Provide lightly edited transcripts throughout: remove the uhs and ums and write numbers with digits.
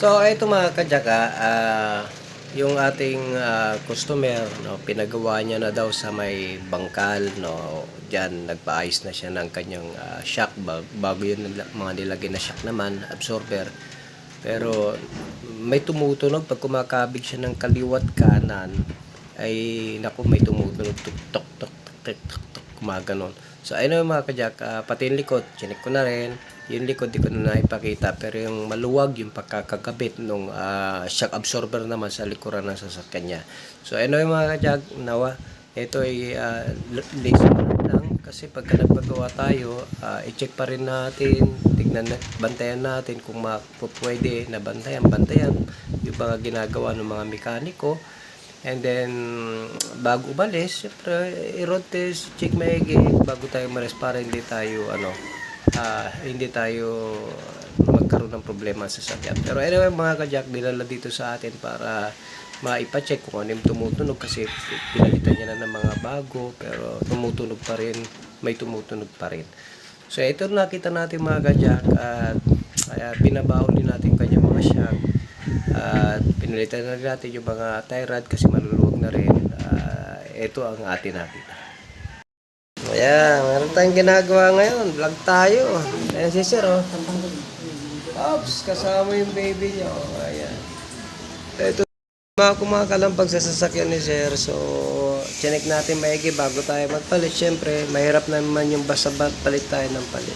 So, ito mga kadyaka, yung ating customer, no, pinagawa niya na daw sa may bangkal, no, diyan nagpaayos na siya ng kanyang shock bago yun mga nilagay na shock naman, absorber. Pero may tumutunog pag kumakabig siya ng kaliwat kanan, ay naku, may tumutunog tuk tok tok tok tok tok, kumaganon. So ayun mga kajak, pati yung likod chinik ko na rin. Yung likod di ko na naipakita, pero yung maluwag yung pagkakagabit nung shock absorber naman sa likuran ng sasakyan niya. So ayun mga kajak, nawa ito ay lesson lang, kasi pagka nagpagawa tayo, i-check pa rin natin, tignan, bantayan natin kung pwede na bantayan yung mga ginagawa ng mga mekaniko. And then, bago umalis, syempre, i-road test, check maigi, bago tayo umalis para hindi tayo magkaroon ng problema sa sasakyan. Pero anyway, mga kajak, dinala dito sa atin para maipacheck kung ano yung tumutunog, kasi pinalitan niya na ng mga bago, pero tumutunog pa rin, may tumutunog pa rin. So, ito nakita natin mga kajak, at pinabaon din natin kanyang mga shock. At pinalitan na natin yung mga tie rod kasi maluluwag na rin. Ito ang atin nakita. Ayan, meron tayong ginagawa ngayon. Vlog tayo. Ayan si Sir, oh. Ops, kasama yung baby niya. Oh. Ayan. Ito, kumakalampag sa sasakyan ni Sir. So, chinek natin maigi bago tayo magpalit. Siyempre, mahirap naman yung basta palit tayo ng palit.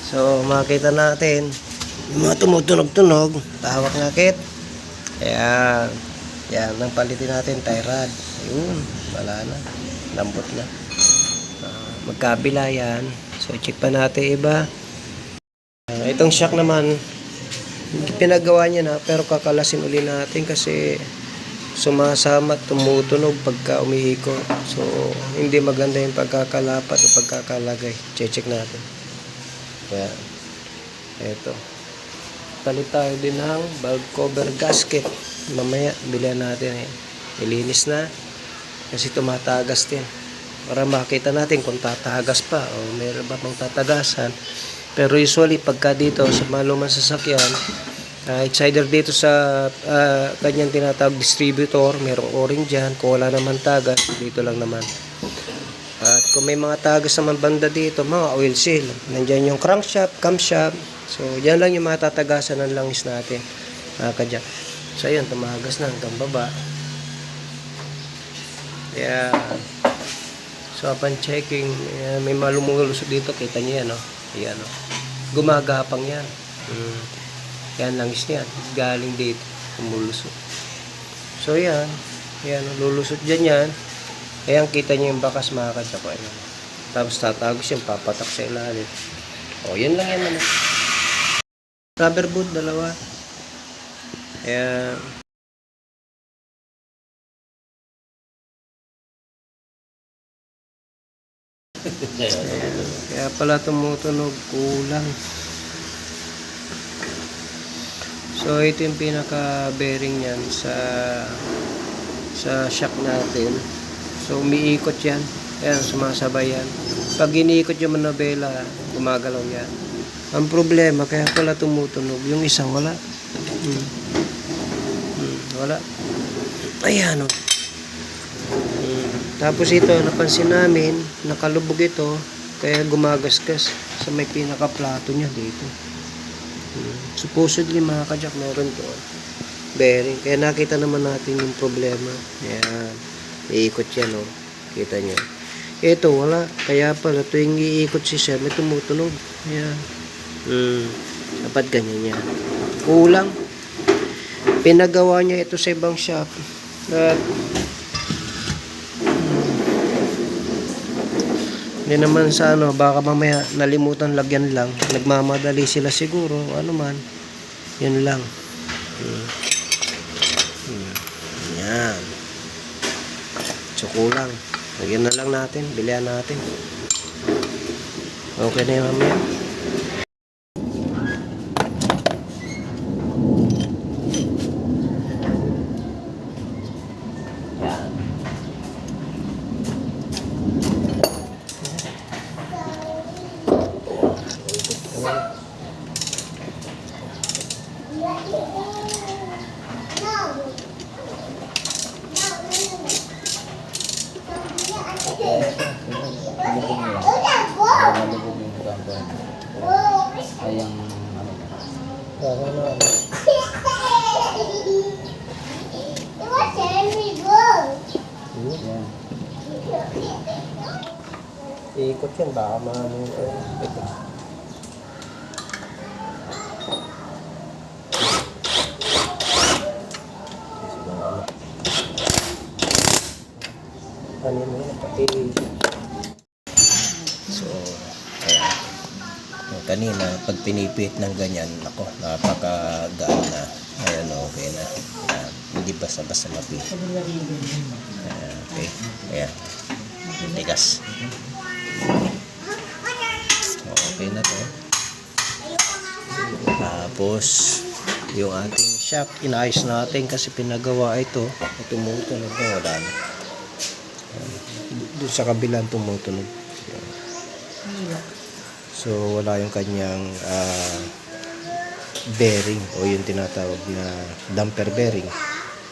So, makita natin yung mga tumutunog-tunog, tawak nga kit. Ayan. Yan, nang palitin natin tie rod. Ayun, wala na. Lambot na. Magkabila yan. So, check pa natin iba. Itong shock naman, pinagawa niya na, pero kakalasin uli natin kasi sumasama at tumutunog pagka umiiko. So, hindi maganda yung pagkakalapat o pagkakalagay. Check natin. Ayan. Ito. Palit tayo din ng valve cover gasket. Mamaya bilihan natin, ilinis na kasi tumatagas din para makita natin kung tatagas pa o meron ba pang tatagasan. Pero usually pagka dito sa malumang sasakyan, it's either dito sa kanyang tinatawag distributor, merong o-ring dyan. Kung wala naman tagas, dito lang naman. At kung may mga tagas naman banda dito, mga oil seal, nandyan yung crankshaft, camshaft. So, yan lang yung matatagasan ng langis natin. Kadya. So, ayan, tumagas na hanggang baba. Yeah. So, upon checking, may malumulusot dito. Kita niyo yan, no? Ayan, no? Gumagapang yan. Yan, langis niyan. Galing dito. Kumulusot. So, yan. Ayan, lulusot dyan yan. Ayan, kita niyo yung bakas, mga kadya ko. Ayan. Tapos, tatagos yung papatak sa ilalim. O, yan lang yan, ano? Rubber boot, dalawa. Ayan. Kaya pala tumutunog, kulang. So, ito yung pinaka bearing yan sa shock natin. So, umiikot yan. Ayan, sumasabay yan. Pag iniikot yung manobela, gumagalaw yan. Ang problema, kaya pala tumutunog. Yung isa, wala. Wala. Ayan, o. Tapos ito, napansin namin, nakalubog ito, kaya gumagasgas sa may pinaka-plato niya dito. Supposedly, mga kajak, meron to bearing. Kaya nakita naman natin yung problema. Ayan. Iikot yan, o. Kita niyo. Ito, wala. Kaya pala, tuwing iikot si Sir, may tumutunog. Ayan. Dapat ganyan yan. Kulang. Pinagawa niya ito sa ibang shop. At hindi naman sa ano, baka mamaya nalimutan lagyan lang. Nagmamadali sila siguro. Ano man. Yun lang. Yan. So kulang. Lagyan na lang natin. Bilihan natin. Okay na yun mamaya. Ay, ang ano na. Para na. Yan. Ikot yan, baka maano ito. Ano mo pati. So, ayan. Yung kanina, pag pinipit ng ganyan, ako, napakagaan na. Ayan, okay na. Ayan, hindi basta-basta mapit. Ayan, okay. Ayan. Tigas. So, okay na to. Tapos, yung ating shock, inayos natin kasi pinagawa ito. Tumutunog na, wala na. Doon sa kabilang tumutunog. So, wala yung kanyang bearing o yung tinatawag na damper bearing.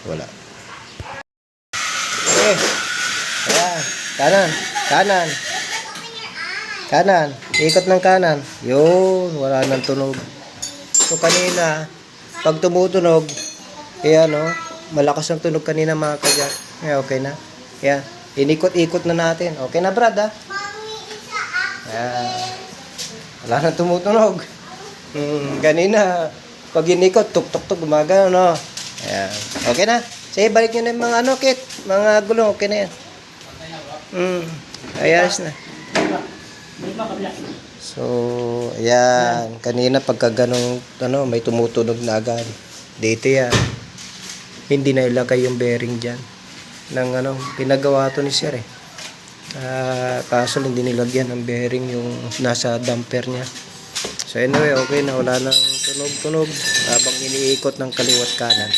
Wala. Ayan. Kanan. Kanan. Kanan. Ikot ng kanan. Yun. Wala nang tunog. So, kanina, pag tumutunog, ayan o, malakas ang tunog kanina mga kajak. Okay na. Ayan. Inikot-ikot na natin. Okay na, Brad, ha? Ayan. Wala nang tumutunog. Kanina, pag inikot, tuk-tuk-tuk, gumagano, no? Ayan. Okay na. Sige, balik nyo na yung mga kit. Mga gulong, okay na yan. Ayos na. So, ayan. Kanina, pagka ganong, may tumutunog na agad. Dito yan. Hindi na ilagay yung bearing dyan. Pinagawa to ni Sir eh. Kaso hindi nilagyan ng bearing yung nasa damper niya. So anyway, okay na, wala nang tunog-tunog habang iniikot ng kaliwat kanan.